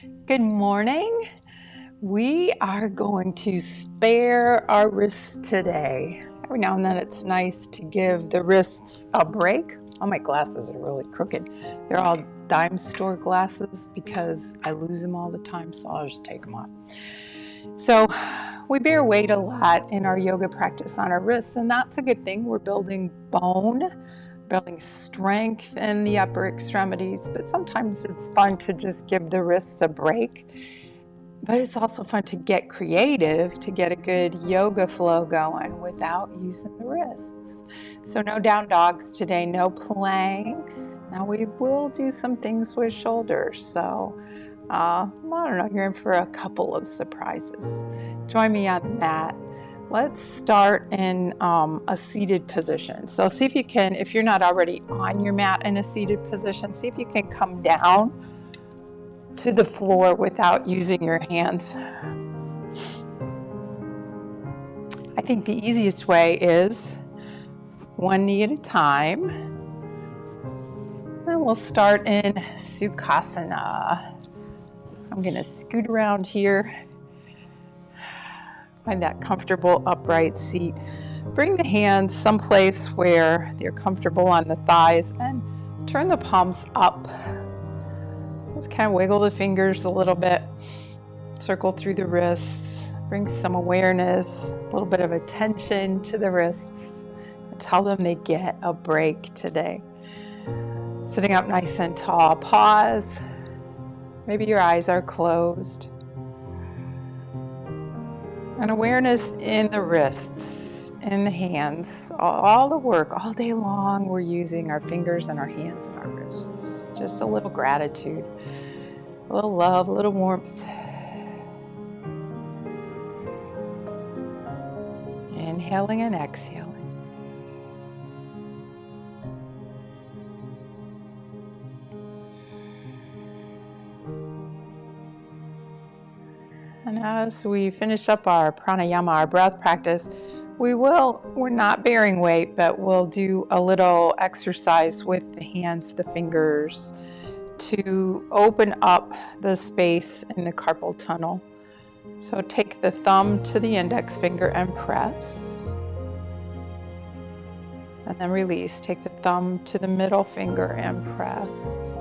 Good morning. We are going to spare our wrists today. Every now and then it's nice to give the wrists a break. Oh, my glasses are really crooked. They're all dime store glasses because I lose them all the time, so I'll just take them off. So we bear weight a lot in our yoga practice on our wrists, and that's a good thing. We're building bone, building strength in the upper extremities, but sometimes it's fun to just give the wrists a break. But it's also fun to get creative, to get a good yoga flow going without using the wrists. So no down dogs today, no planks. Now we will do some things with shoulders. So I don't know, you're in for a couple of surprises. Join me on the mat. Let's start in a seated position. So see if you can, if you're not already on your mat in a seated position, see if you can come down to the floor without using your hands. I think the easiest way is one knee at a time. And we'll start in Sukhasana. I'm going to scoot around here. Find that comfortable upright seat. Bring the hands someplace where they're comfortable on the thighs and turn the palms up. Just kind of wiggle the fingers a little bit. Circle through the wrists. Bring some awareness, a little bit of attention to the wrists. And tell them they get a break today. Sitting up nice and tall. Pause. Maybe your eyes are closed. And awareness in the wrists, in the hands. All the work, all day long, we're using our fingers and our hands and our wrists. Just a little gratitude, a little love, a little warmth. Inhaling and exhaling. And as we finish up our pranayama, our breath practice, we're not bearing weight, but we'll do a little exercise with the hands, the fingers, to open up the space in the carpal tunnel. So take the thumb to the index finger and press. And then release. Take the thumb to the middle finger and press.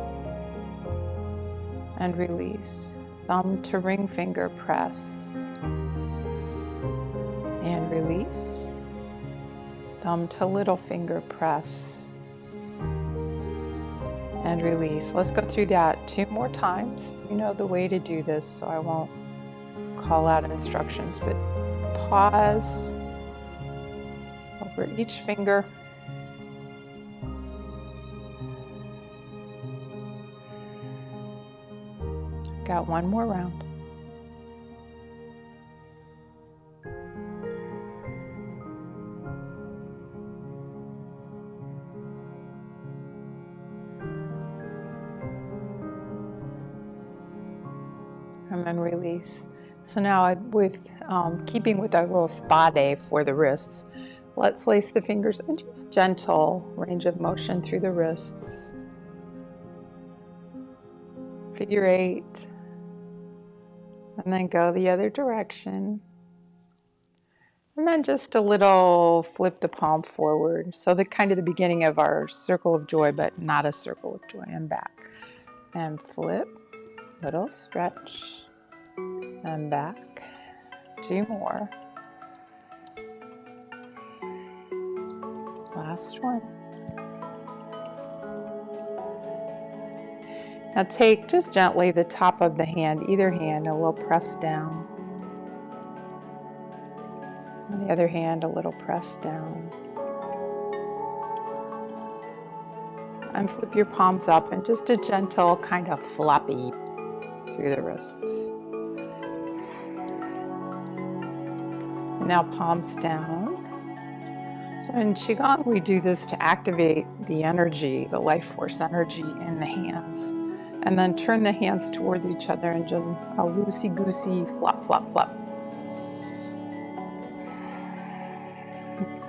And release. Thumb to ring finger, press. And release. Thumb to little finger, press. And release. Let's go through that 2 more times. You know the way to do this, so I won't call out instructions, but pause over each finger. Got 1 more round. And then release. So now with keeping with our little spa day for the wrists, let's lace the fingers and just gentle range of motion through the wrists. Figure 8. And then go the other direction. And then just a little flip the palm forward. So the kind of the beginning of our circle of joy, but not a circle of joy, and back. And flip, little stretch, and back. 2 more. Last one. Now take just gently the top of the hand, either hand, a little press down. On the other hand, a little press down. And flip your palms up and just a gentle kind of floppy through the wrists. And now palms down. So in Qigong, we do this to activate the energy, the life force energy in the hands. And then turn the hands towards each other and just a loosey-goosey flop, flop, flop.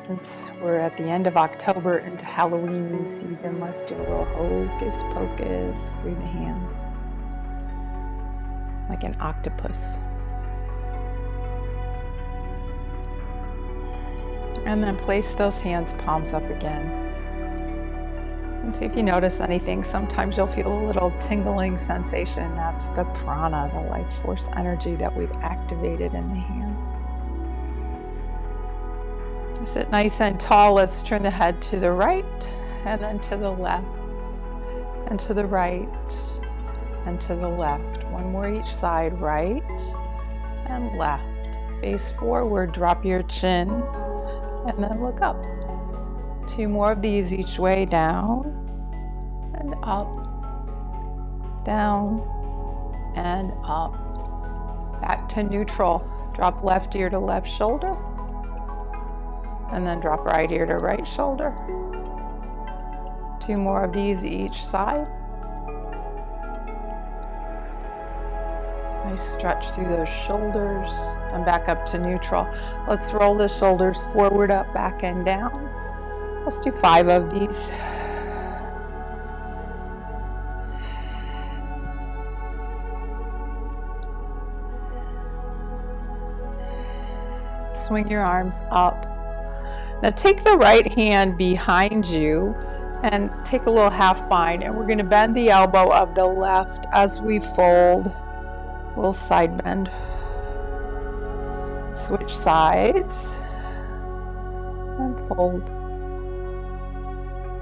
Since we're at the end of October into Halloween season, let's do a little hocus pocus through the hands. like an octopus. And then place those hands palms up again. And see if you notice anything. Sometimes you'll feel a little tingling sensation. That's the prana, the life force energy that we've activated in the hands. Sit nice and tall. Let's turn the head to the right and then to the left and to the right and to the left. One more each side, right and left. Face forward, drop your chin and then look up. 2 more of these each way, down and up, down and up. Back to neutral. Drop left ear to left shoulder and then drop right ear to right shoulder. 2 more of these each side. Nice stretch through those shoulders and back up to neutral. Let's roll the shoulders forward, up, back and down. Let's do 5 of these. Swing your arms up. Now take the right hand behind you and take a little half bind, and we're going to bend the elbow of the left as we fold. A little side bend. Switch sides and fold.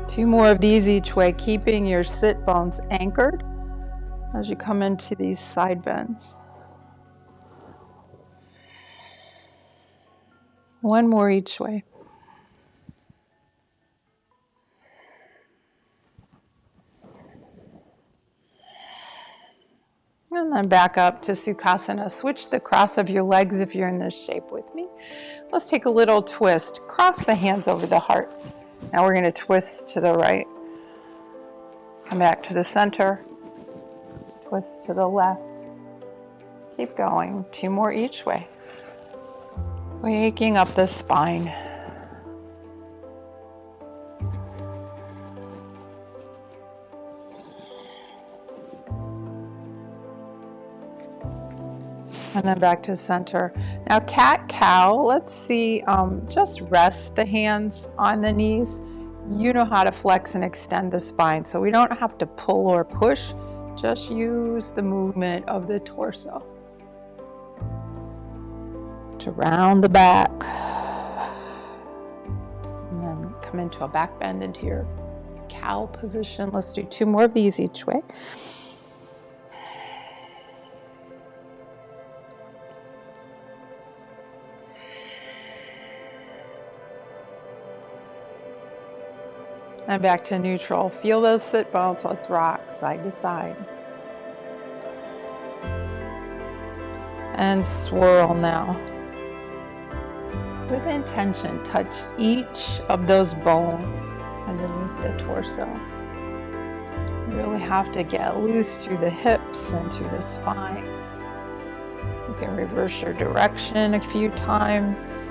2 more of these each way, keeping your sit bones anchored as you come into these side bends. 1 more each way. And then back up to Sukhasana. Switch the cross of your legs if you're in this shape with me. Let's take a little twist. Cross the hands over the heart. Now we're going to twist to the right. Come back to the center. Twist to the left. Keep going. 2 more each way. Waking up the spine. And then back to center. Now cat cow, let's see, just rest the hands on the knees. You know how to flex and extend the spine, so we don't have to pull or push, just use the movement of the torso to round the back. And then come into a back bend into your cow position. Let's do 2 more of these each way. And back to neutral. Feel those sit bones. Let's rock side to side. And swirl now. With intention, touch each of those bones underneath the torso. You really have to get loose through the hips and through the spine. You can reverse your direction a few times.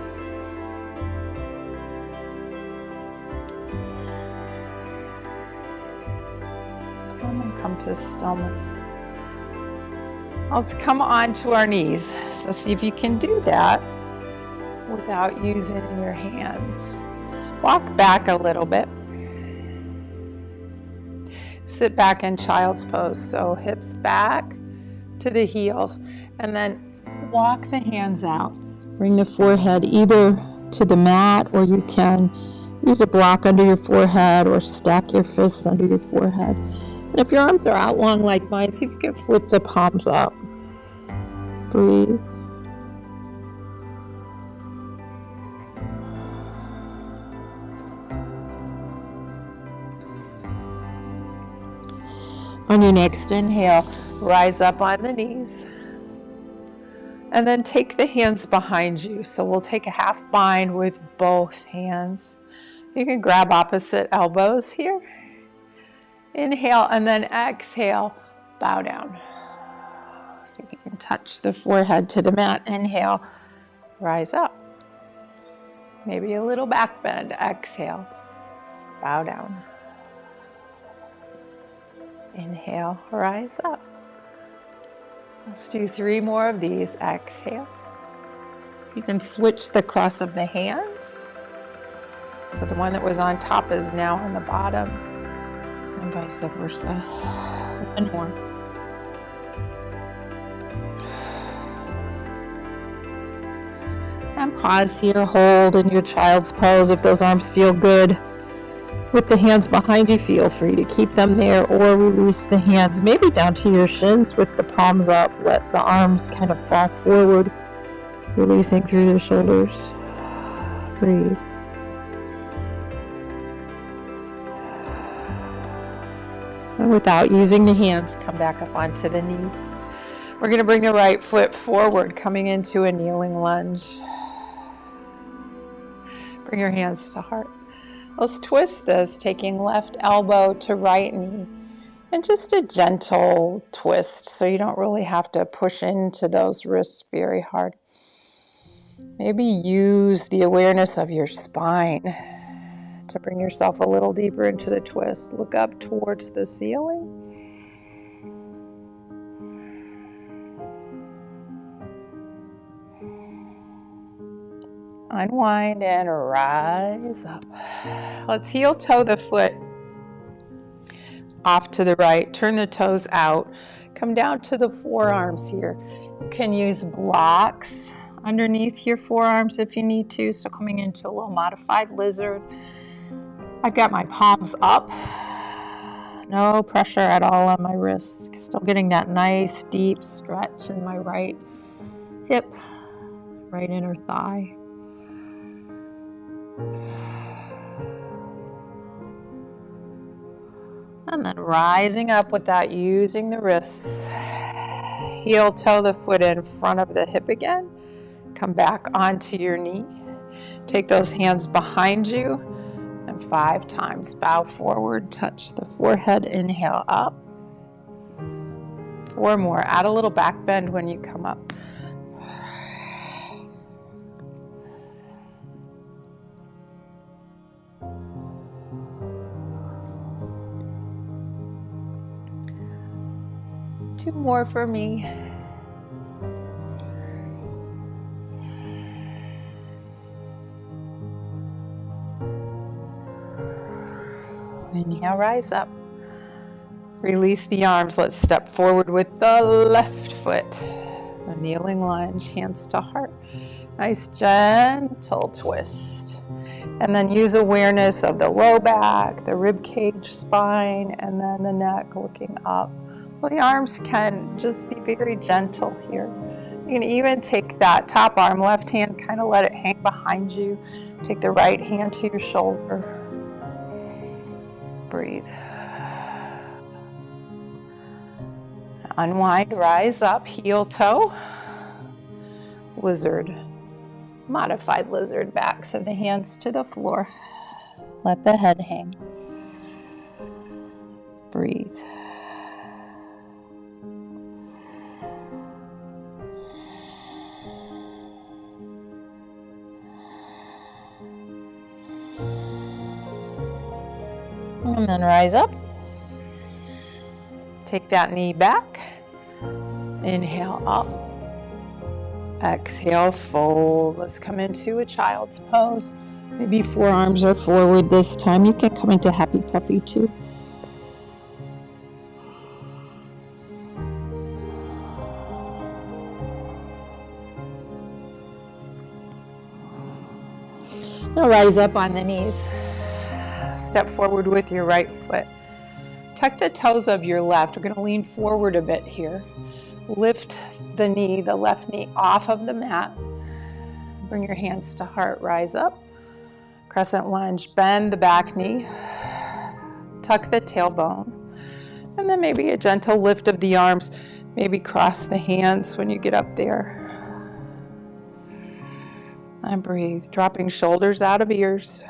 Come to stillness. Let's come on to our knees. So see if you can do that without using your hands. Walk back a little bit. Sit back in child's pose. So hips back to the heels. And then walk the hands out. Bring the forehead either to the mat, or you can use a block under your forehead or stack your fists under your forehead. And if your arms are out long like mine, see if you can flip the palms up. Breathe. On your next inhale, rise up on the knees. And then take the hands behind you. So we'll take a half bind with both hands. You can grab opposite elbows here. Inhale and then exhale, bow down. See if you can touch the forehead to the mat. Inhale, rise up. Maybe a little back bend. Exhale, bow down. Inhale, rise up. Let's do 3 more of these. Exhale. You can switch the cross of the hands. So the one that was on top is now on the bottom, and vice versa. 1 more. And pause here, hold in your child's pose. If those arms feel good, with the hands behind you, feel free to keep them there or release the hands, maybe down to your shins with the palms up. Let the arms kind of fall forward, releasing through the shoulders. Breathe. And without using the hands, come back up onto the knees. We're going to bring the right foot forward, coming into a kneeling lunge. Bring your hands to heart. Let's twist this, taking left elbow to right knee. And just a gentle twist, so you don't really have to push into those wrists very hard. Maybe use the awareness of your spine to bring yourself a little deeper into the twist. Look up towards the ceiling. Unwind and rise up. Let's heel toe the foot off to the right. Turn the toes out. Come down to the forearms here. You can use blocks underneath your forearms if you need to. So coming into a little modified lizard. I've got my palms up. No pressure at all on my wrists. Still getting that nice deep stretch in my right hip, right inner thigh. And then rising up without using the wrists. Heel toe the foot in front of the hip again. Come back onto your knee. Take those hands behind you. And 5 times bow forward, touch the forehead, inhale up. 4 more. Add a little back bend when you come up. Two more for me. Inhale, rise up. Release the arms. Let's step forward with the left foot. A kneeling lunge, hands to heart. Nice gentle twist. And then use awareness of the low back, the rib cage, spine, and then the neck looking up. Well, the arms can just be very gentle here. You can even take that top arm, left hand, kind of let it hang behind you. Take the right hand to your shoulder. Breathe. Unwind, rise up, heel toe. Lizard. Modified lizard, backs of the hands to the floor. Let the head hang. Breathe. And then rise up. Take that knee back. Inhale up. Exhale, fold. Let's come into a child's pose. Maybe forearms are forward this time. You can come into happy puppy too. Now rise up on the knees. Step forward with your right foot. Tuck the toes of your left. We're going to lean forward a bit here. Lift the knee, the left knee off of the mat. Bring your hands to heart. Rise up. Crescent lunge. Bend the back knee. Tuck the tailbone. And then maybe a gentle lift of the arms. Maybe cross the hands when you get up there. And breathe. Dropping shoulders out of ears.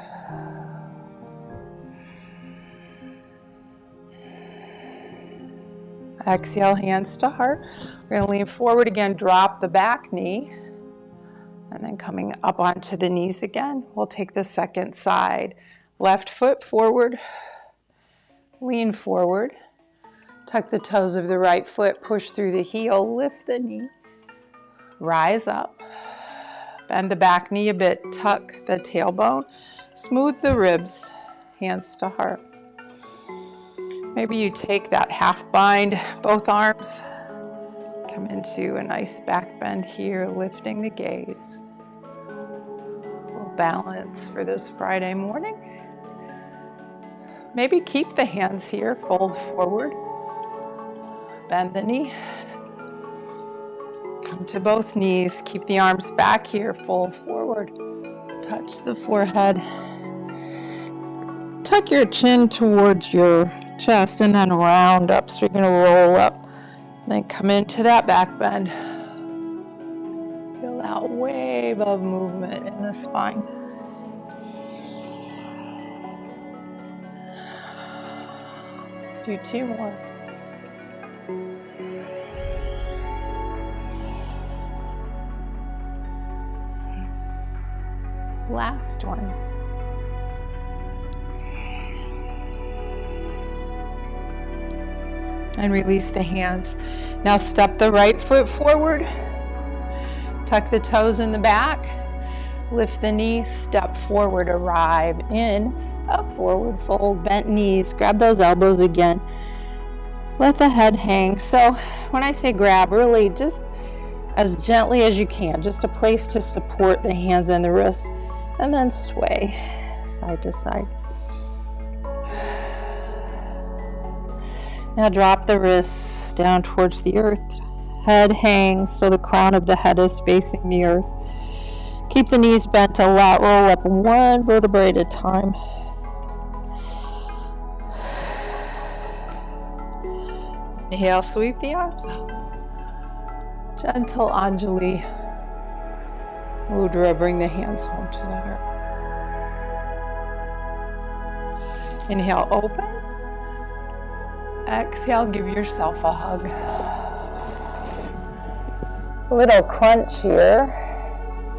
Exhale, hands to heart. We're going to lean forward again, drop the back knee, and then coming up onto the knees again. We'll take the second side. Left foot forward, lean forward. Tuck the toes of the right foot, push through the heel, lift the knee, rise up. Bend the back knee a bit, tuck the tailbone, smooth the ribs, hands to heart. Maybe you take that half bind, both arms, come into a nice back bend here, lifting the gaze. A little balance for this Friday morning. Maybe keep the hands here, fold forward, bend the knee. Come to both knees, keep the arms back here, fold forward, touch the forehead. Tuck your chin towards your chest and then round up, so you're going to roll up. Then come into that back bend. Feel that wave of movement in the spine. Let's do 2 more. Last one. And release the hands. Now step the right foot forward. Tuck the toes in the back. Lift the knee, step forward, arrive in, up, forward fold, bent knees. Grab those elbows again. Let the head hang. So when I say grab, really just as gently as you can, just a place to support the hands and the wrists, and then sway side to side. Now drop the wrists down towards the earth. Head hangs so the crown of the head is facing the earth. Keep the knees bent a lot. Roll up one vertebrae at a time. Inhale, sweep the arms up. Gentle Anjali Mudra, bring the hands home to the heart. Inhale, open. Exhale, give yourself a hug. A little crunch here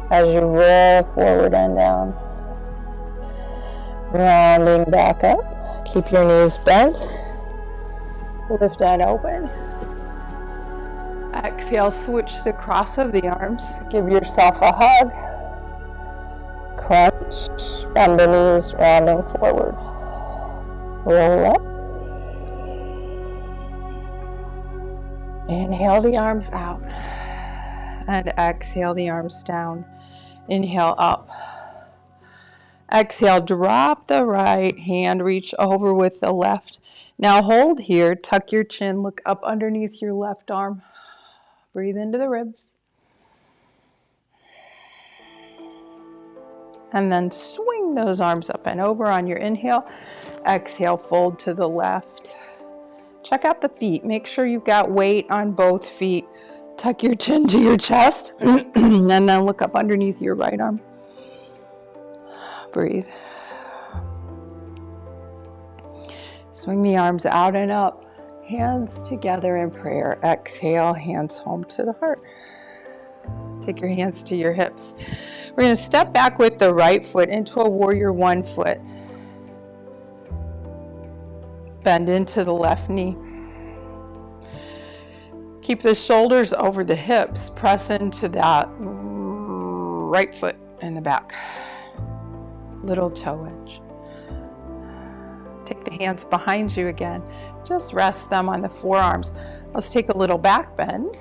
as you roll forward and down. Rounding back up. Keep your knees bent. Lift and open. Exhale, switch the cross of the arms. Give yourself a hug. Crunch. Bend the knees, rounding forward. Roll up. Inhale the arms out. And exhale the arms down. Inhale up. Exhale, drop the right hand, reach over with the left. Now hold here, tuck your chin, look up underneath your left arm. Breathe into the ribs. And then swing those arms up and over on your inhale. Exhale, fold to the left. Check out the feet. Make sure you've got weight on both feet. Tuck your chin to your chest and then look up underneath your right arm. Breathe. Swing the arms out and up. Hands together in prayer. Exhale, hands home to the heart. Take your hands to your hips. We're going to step back with the right foot into a warrior one foot. Bend into the left knee. Keep the shoulders over the hips. Press into that right foot in the back. Little toe edge. Take the hands behind you again. Just rest them on the forearms. Let's take a little back bend.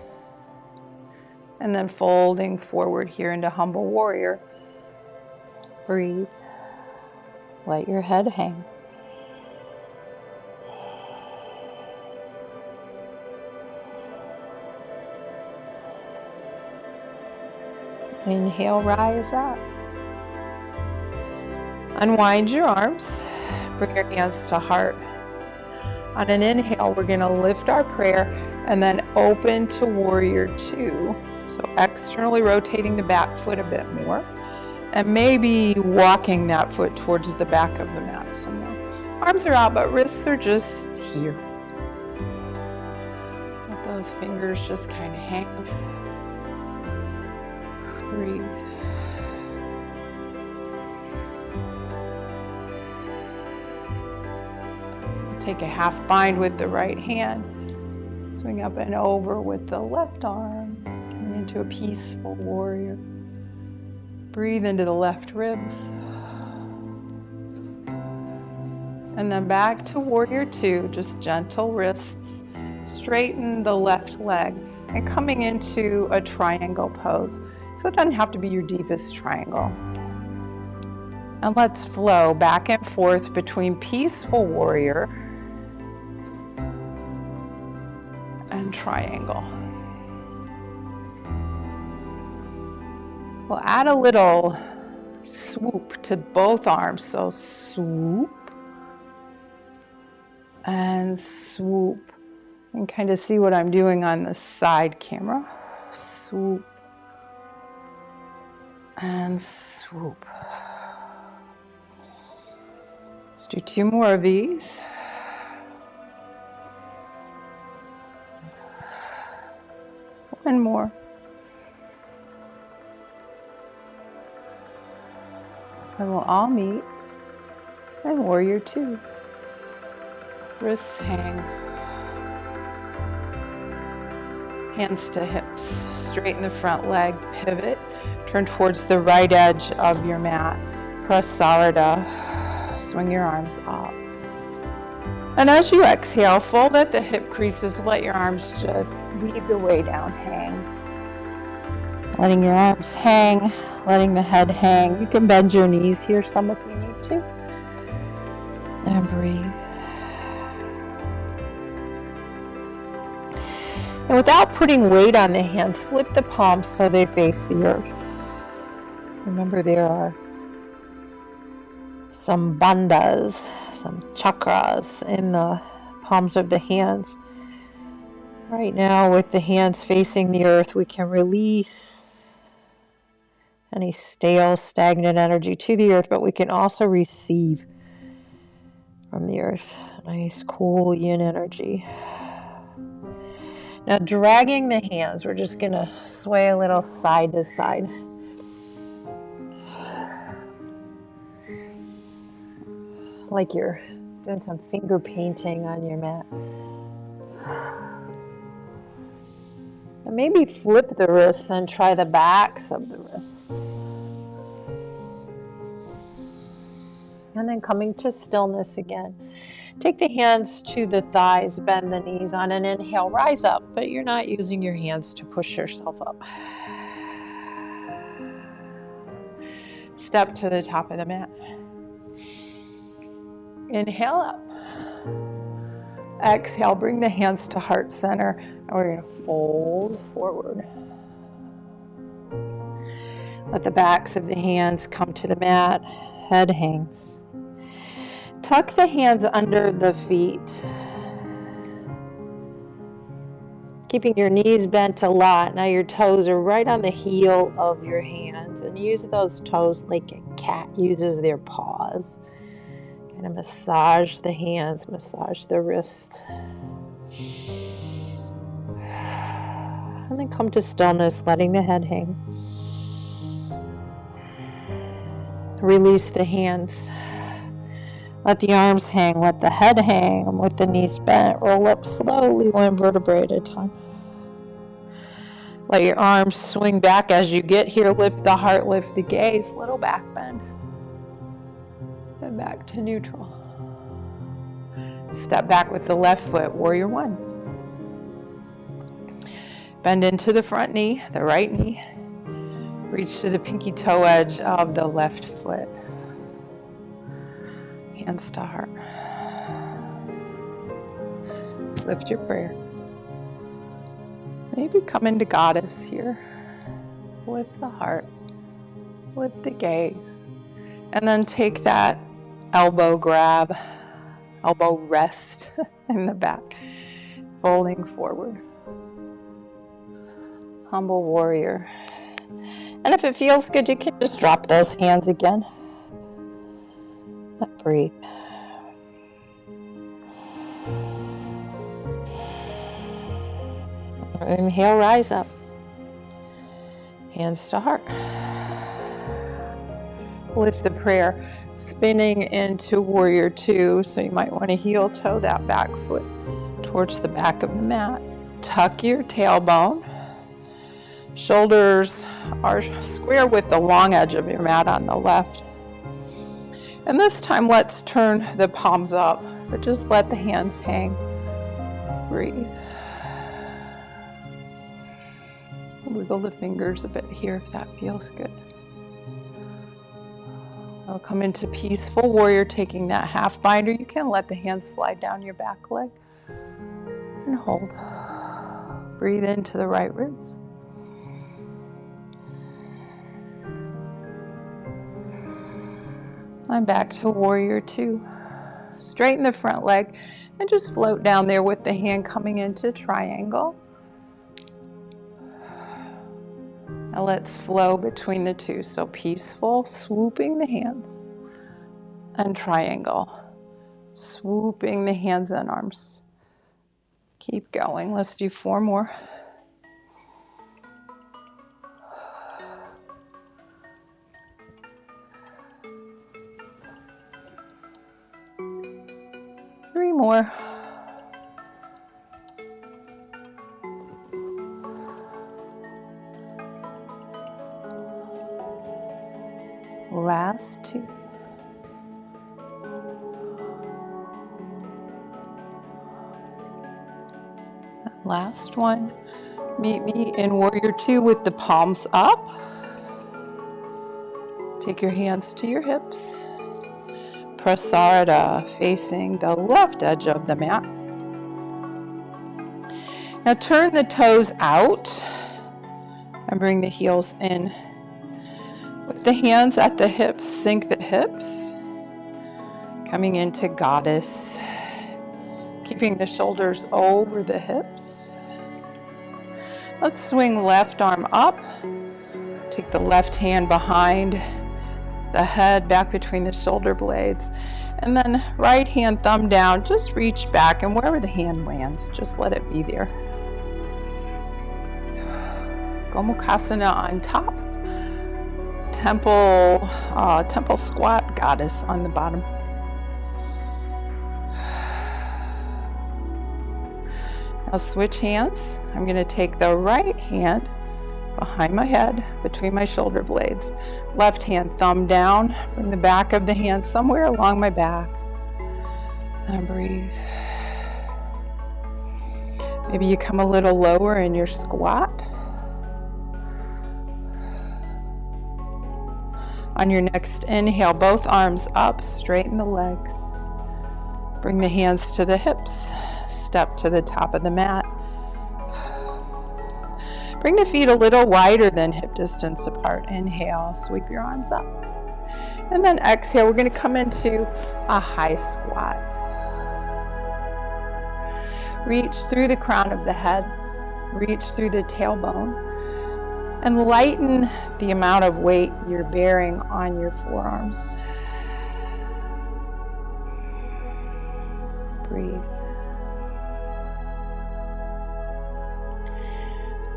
And then folding forward here into humble warrior. Breathe. Let your head hang. Inhale, rise up. Unwind your arms. Bring your hands to heart. On an inhale, we're going to lift our prayer and then open to warrior two. So externally rotating the back foot a bit more. And maybe walking that foot towards the back of the mat some more. Arms are out, but wrists are just here. Let those fingers just kind of hang. Breathe. Take a half bind with the right hand. Swing up and over with the left arm, coming into a peaceful warrior. Breathe into the left ribs. And then back to warrior two, just gentle wrists. Straighten the left leg and coming into a triangle pose. So it doesn't have to be your deepest triangle. And let's flow back and forth between peaceful warrior and triangle. We'll add a little swoop to both arms. So swoop and swoop. And kind of see what I'm doing on the side camera. Swoop and swoop. Let's do 2 more of these. One more. And we'll all meet in warrior two. Wrists hang. Hands to hips. Straighten the front leg, pivot. Turn towards the right edge of your mat. Prasarada. Swing your arms up. And as you exhale, fold at the hip creases. Let your arms just lead the way down. Hang. Letting your arms hang. Letting the head hang. You can bend your knees here some if you need to. And breathe. And without putting weight on the hands, flip the palms so they face the earth. Remember, there are some bandhas, some chakras in the palms of the hands. Right now, with the hands facing the earth, we can release any stale, stagnant energy to the earth, but we can also receive from the earth nice, cool yin energy. Now, dragging the hands, we're just going to sway a little side to side. Like you're doing some finger painting on your mat. And maybe flip the wrists and try the backs of the wrists. And then coming to stillness again. Take the hands to the thighs, bend the knees. On an inhale, rise up, but you're not using your hands to push yourself up. Step to the top of the mat. Inhale up. Exhale, bring the hands to heart center, and we're going to fold forward. Let the backs of the hands come to the mat. Head hangs. Tuck the hands under the feet. Keeping your knees bent a lot. Now your toes are right on the heel of your hands. And use those toes like a cat uses their paws. Kind of massage the hands, massage the wrists. And then come to stillness, letting the head hang. Release the hands. Let the arms hang, let the head hang. With the knees bent, roll up slowly, one vertebrae at a time. Let your arms swing back as you get here. Lift the heart, lift the gaze, little back bend. And back to neutral. Step back with the left foot, warrior one. Bend into the front knee, the right knee. Reach to the pinky toe edge of the left foot. Hands to heart. Lift your prayer. Maybe come into goddess here. Lift the heart. Lift the gaze. And then take that elbow grab, elbow rest in the back. Folding forward. Humble warrior. And if it feels good, you can just drop those hands again. Breathe. Inhale, rise up. Hands to heart. Lift the prayer, spinning into warrior two. So you might want to heel toe that back foot towards the back of the mat. tuck your tailbone. Shoulders are square with the long edge of your mat on the left. And this time, let's turn the palms up, but just let the hands hang. Breathe. Wiggle the fingers a bit here if that feels good. I'll come into peaceful warrior, taking that half binder. You can let the hands slide down your back leg and hold. Breathe into the right ribs. And back to warrior two. Straighten the front leg and just float down there with the hand coming into triangle. Now let's flow between the two. So peaceful, swooping the hands, and triangle. Swooping the hands and arms. Keep going. Let's do 4 more. Three more. Last 2. Last one. Meet me in warrior 2 with the palms up. Take your hands to your hips. Prasarada, facing the left edge of the mat. Now turn the toes out and bring the heels in. With the hands at the hips, sink the hips. Coming into goddess. Keeping the shoulders over the hips. Let's swing left arm up. Take the left hand behind the head, back between the shoulder blades. And then right hand thumb down, just reach back, and wherever the hand lands, just let it be there. Gomukhasana on top. Temple squat, goddess on the bottom. Now switch hands. I'm going to take the right hand behind my head, between my shoulder blades. Left hand thumb down. Bring the back of the hand somewhere along my back. And breathe. Maybe you come a little lower in your squat. On your next inhale, both arms up, straighten the legs. Bring the hands to the hips. Step to the top of the mat. Bring the feet a little wider than hip distance apart. Inhale, sweep your arms up. And then exhale, we're going to come into a high squat. Reach through the crown of the head. Reach through the tailbone. And lighten the amount of weight you're bearing on your forearms. Breathe.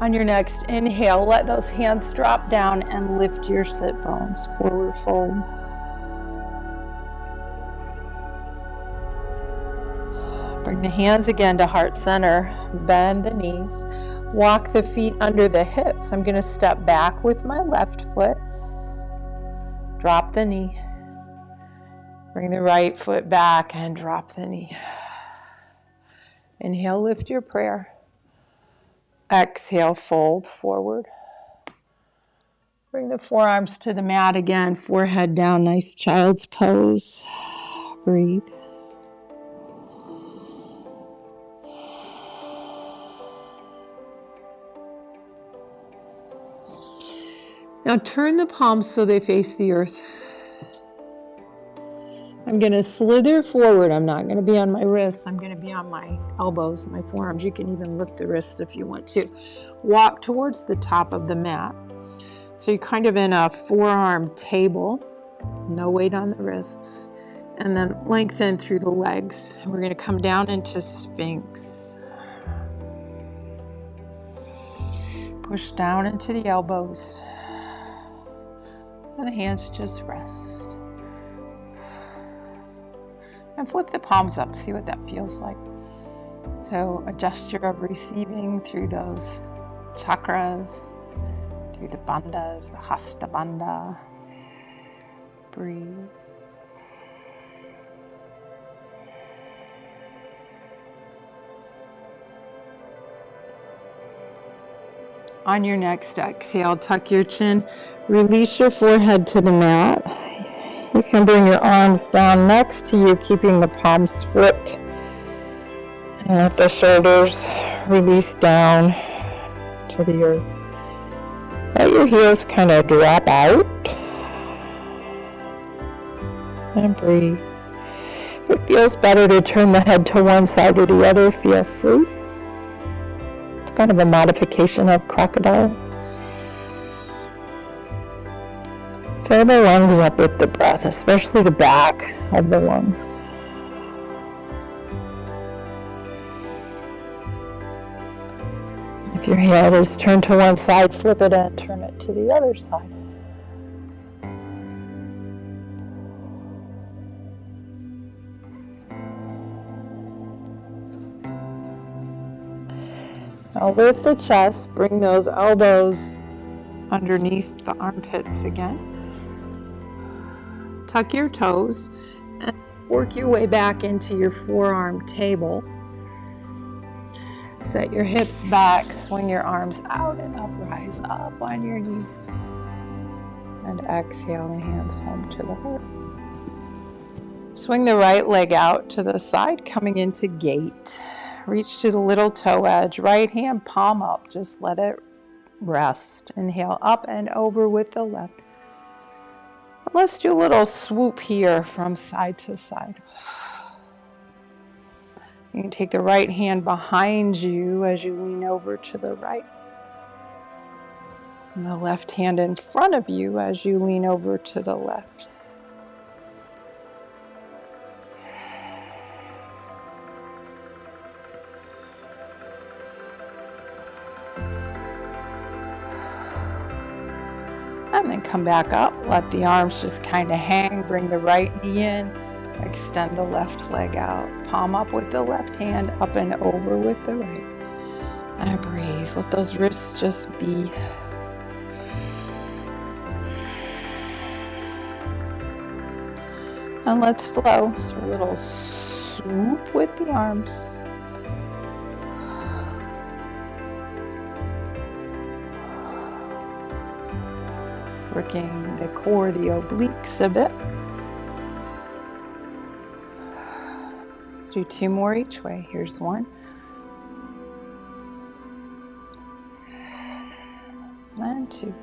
On your next inhale, let those hands drop down and lift your sit bones, forward fold. Bring the hands again to heart center, bend the knees. Walk the feet under the hips. I'm going to step back with my left foot. Drop the knee. Bring the right foot back and drop the knee. Inhale, lift your prayer. Exhale, fold forward. Bring the forearms to the mat again, forehead down, nice child's pose. Breathe. Now turn the palms so they face the earth. I'm going to slither forward. I'm not going to be on my wrists. I'm going to be on my elbows, my forearms. You can even lift the wrists if you want to. Walk towards the top of the mat. So you're kind of in a forearm table. No weight on the wrists. And then lengthen through the legs. We're going to come down into Sphinx. Push down into the elbows. And the hands just rest. And flip the palms up. See what that feels like. So a gesture of receiving through those chakras, through the bandhas, the hasta bandha. Breathe. On your next exhale, tuck your chin, release your forehead to the mat. You can bring your arms down next to you, keeping the palms flipped. And let the shoulders release down to the earth. Let your heels kind of drop out. And breathe. If it feels better to turn the head to one side or the other, feel free. It's kind of a modification of crocodile. Fill the lungs up with the breath, especially the back of the lungs. If your head is turned to one side, flip it and turn it to the other side. Now lift the chest, bring those elbows underneath the armpits again. Tuck your toes and work your way back into your forearm table. Set your hips back, swing your arms out and up, rise up on your knees. And exhale the hands home to the heart. Swing the right leg out to the side, coming into gate. Reach to the little toe edge, right hand palm up, just let it rest. Inhale up and over with the left. Let's do a little swoop here from side to side. You can take the right hand behind you as you lean over to the right. And the left hand in front of you as you lean over to the left. And then come back up, let the arms just kind of hang, bring the right knee in, extend the left leg out, palm up with the left hand, up and over with the right. And breathe, let those wrists just be. And let's flow, so a little swoop with the arms. Working the core, the obliques a bit. Let's do two more each way. Here's one. And two.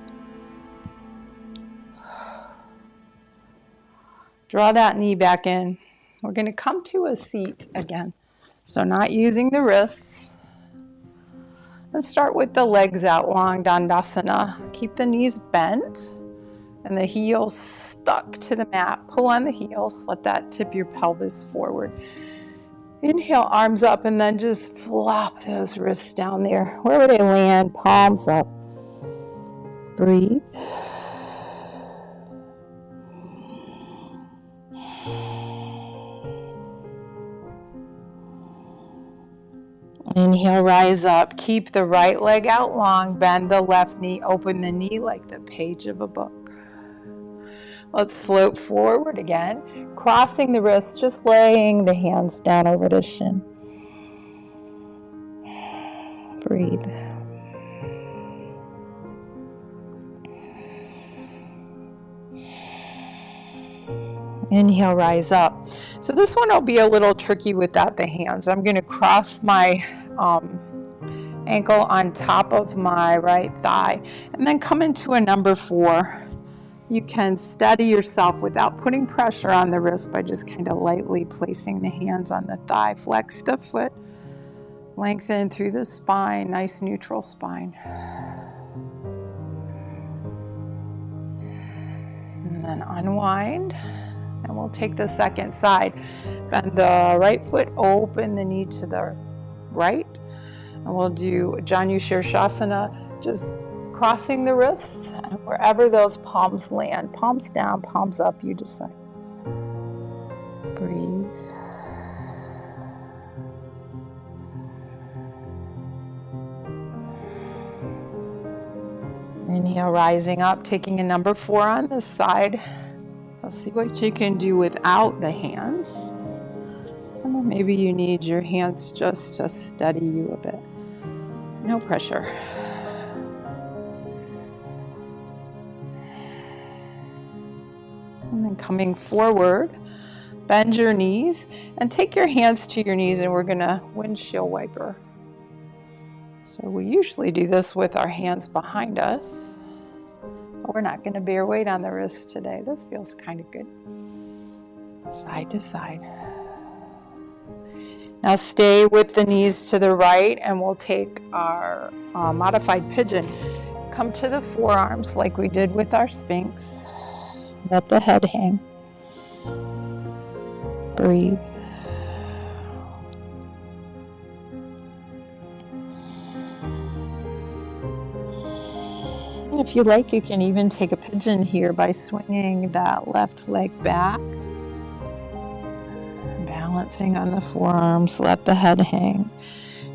Draw that knee back in. We're going to come to a seat again. So not using the wrists. Let's start with the legs out long, Dandasana. Keep the knees bent and the heels stuck to the mat. Pull on the heels, let that tip your pelvis forward. Inhale, arms up, and then just flop those wrists down there. Wherever they land, palms up. Breathe. Inhale, rise up. Keep the right leg out long. Bend the left knee. Open the knee like the page of a book. Let's float forward again. Crossing the wrists, just laying the hands down over the shin. Breathe. Inhale, rise up. So this one will be a little tricky without the hands. I'm going to cross my ankle on top of my right thigh and then come into a number 4. You can steady yourself without putting pressure on the wrist by just kind of lightly placing the hands on the thigh. Flex the foot, lengthen through the spine, nice neutral spine. And then unwind. And we'll take the second side. Bend the right foot, open the knee to the right. And we'll do Janu Shavasana, just crossing the wrists, and wherever those palms land, palms down, palms up, you decide. Breathe. Inhale, rising up, taking a number 4 on this side. I'll see what you can do without the hands. And then maybe you need your hands just to steady you a bit. No pressure. And then coming forward, bend your knees and take your hands to your knees, and we're gonna windshield wiper. So we usually do this with our hands behind us. But we're not gonna bear weight on the wrists today. This feels kind of good. Side to side. Now stay with the knees to the right, and we'll take our modified pigeon. Come to the forearms like we did with our Sphinx. Let the head hang. Breathe. And if you like, you can even take a pigeon here by swinging that left leg back. Balancing on the forearms, let the head hang.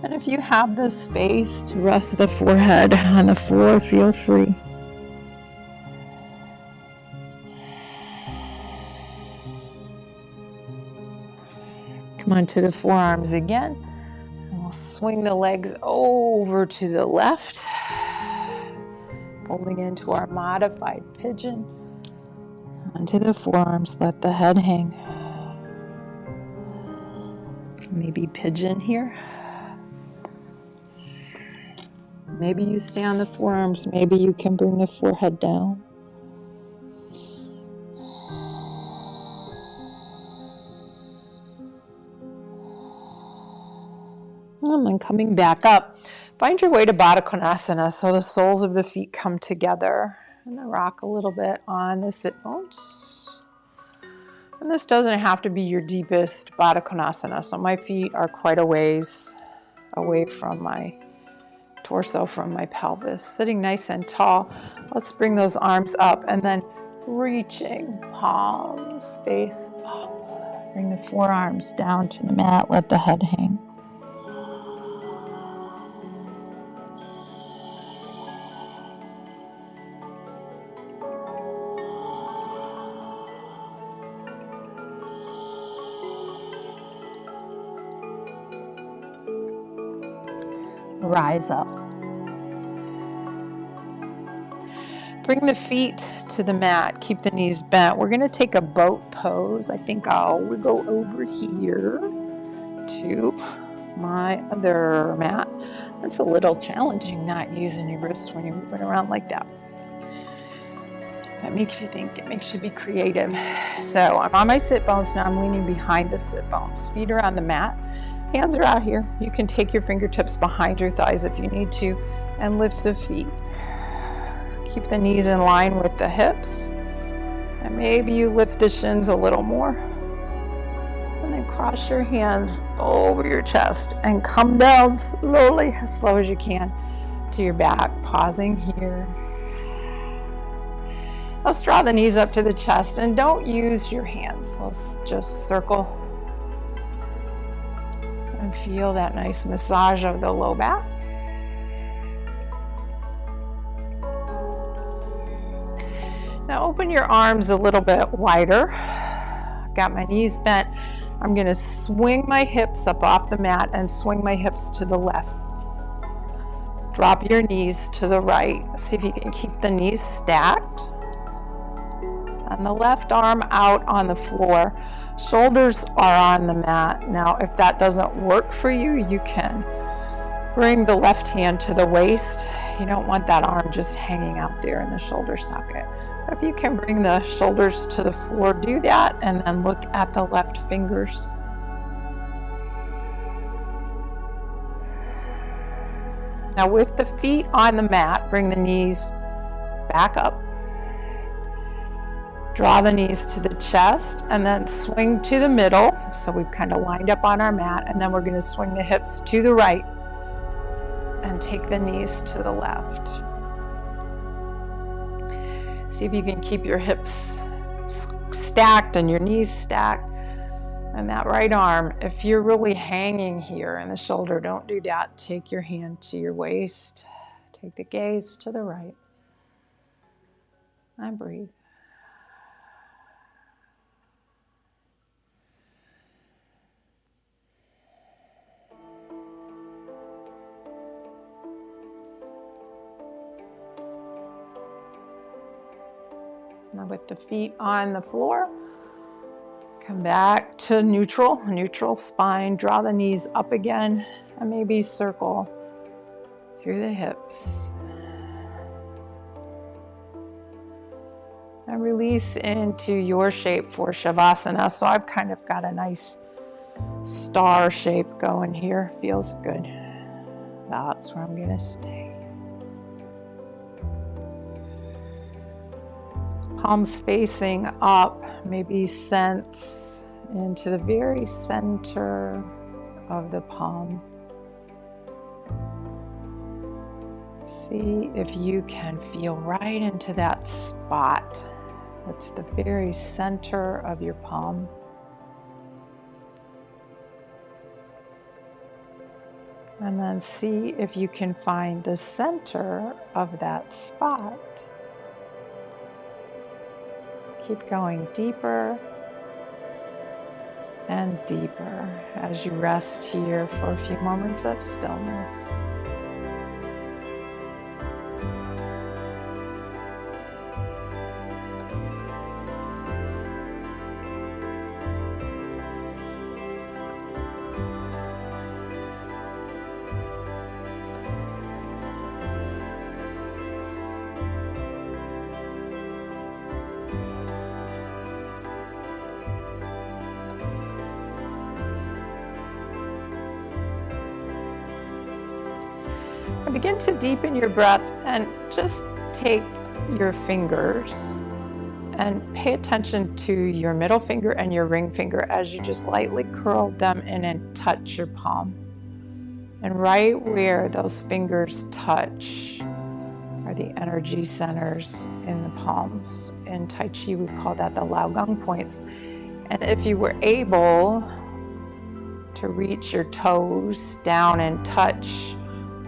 And if you have the space to rest the forehead on the floor, feel free. Come on to the forearms again. And we'll swing the legs over to the left. Folding into our modified pigeon. Onto the forearms, let the head hang. Maybe pigeon here. Maybe you stay on the forearms. Maybe you can bring the forehead down. And then coming back up, find your way to Badakonasana so the soles of the feet come together. And then rock a little bit on the sit bones. And this doesn't have to be your deepest Badakonasana. So my feet are quite a ways away from my torso, from my pelvis. Sitting nice and tall. Let's bring those arms up and then reaching, palms face up. Bring the forearms down to the mat, let the head hang. Rise up. Bring the feet to the mat. Keep the knees bent. We're going to take a boat pose. I think I'll wiggle over here to my other mat. It's a little challenging not using your wrists when you're moving around like that. That makes you think. It makes you be creative. So I'm on my sit bones now. I'm leaning behind the sit bones. Feet are on the mat. Hands are out here. You can take your fingertips behind your thighs if you need to and lift the feet. Keep the knees in line with the hips. And maybe you lift the shins a little more. And then cross your hands over your chest and come down slowly, as slow as you can, to your back. Pausing here. Let's draw the knees up to the chest and don't use your hands. Let's just circle. And feel that nice massage of the low back. Now open your arms a little bit wider. I've got my knees bent. I'm going to swing my hips up off the mat and swing my hips to the left. Drop your knees to the right. See if you can keep the knees stacked. And the left arm out on the floor. Shoulders are on the mat. Now, if that doesn't work for you, you can bring the left hand to the waist. You don't want that arm just hanging out there in the shoulder socket. If you can bring the shoulders to the floor, do that, and then look at the left fingers. Now, with the feet on the mat, bring the knees back up. Draw the knees to the chest and then swing to the middle. So we've kind of lined up on our mat, and then we're going to swing the hips to the right and take the knees to the left. See if you can keep your hips stacked and your knees stacked. And that right arm, if you're really hanging here in the shoulder, don't do that. Take your hand to your waist. Take the gaze to the right. And breathe. Now with the feet on the floor, come back to neutral spine. Draw the knees up again and maybe circle through the hips. And release into your shape for Shavasana. So I've kind of got a nice star shape going here. Feels good. That's where I'm going to stay. Palms facing up, maybe sense into the very center of the palm. See if you can feel right into that spot. That's the very center of your palm. And then see if you can find the center of that spot. Keep going deeper and deeper as you rest here for a few moments of stillness. And begin to deepen your breath and just take your fingers and pay attention to your middle finger and your ring finger as you just lightly curl them in and touch your palm. And right where those fingers touch are the energy centers in the palms. In Tai Chi, we call that the Laogang points. And if you were able to reach your toes down and touch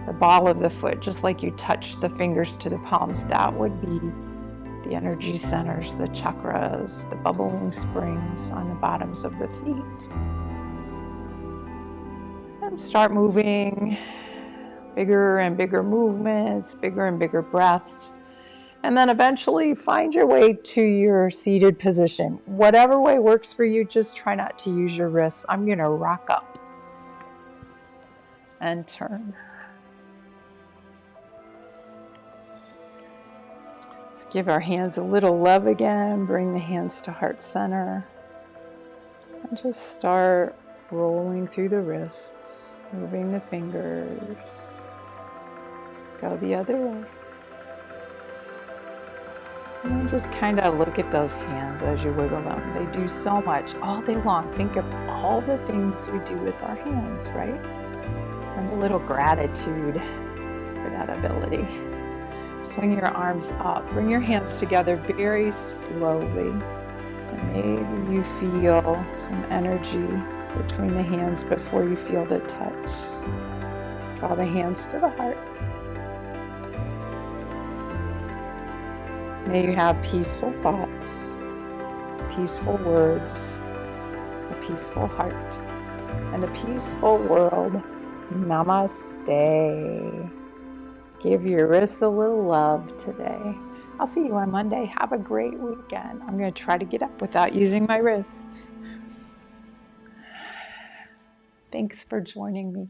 the ball of the foot, just like you touch the fingers to the palms, that would be the energy centers, the chakras, the bubbling springs on the bottoms of the feet. And start moving, bigger and bigger movements, bigger and bigger breaths. And then eventually find your way to your seated position. Whatever way works for you, just try not to use your wrists. I'm going to rock up and turn. Let's give our hands a little love again. Bring the hands to heart center. And just start rolling through the wrists, moving the fingers. Go the other way. And then just kind of look at those hands as you wiggle them. They do so much all day long. Think of all the things we do with our hands, right? Send a little gratitude for that ability. Swing your arms up. Bring your hands together very slowly. And maybe you feel some energy between the hands before you feel the touch. Draw the hands to the heart. May you have peaceful thoughts, peaceful words, a peaceful heart, and a peaceful world. Namaste. Give your wrists a little love today. I'll see you on Monday. Have a great weekend. I'm going to try to get up without using my wrists. Thanks for joining me.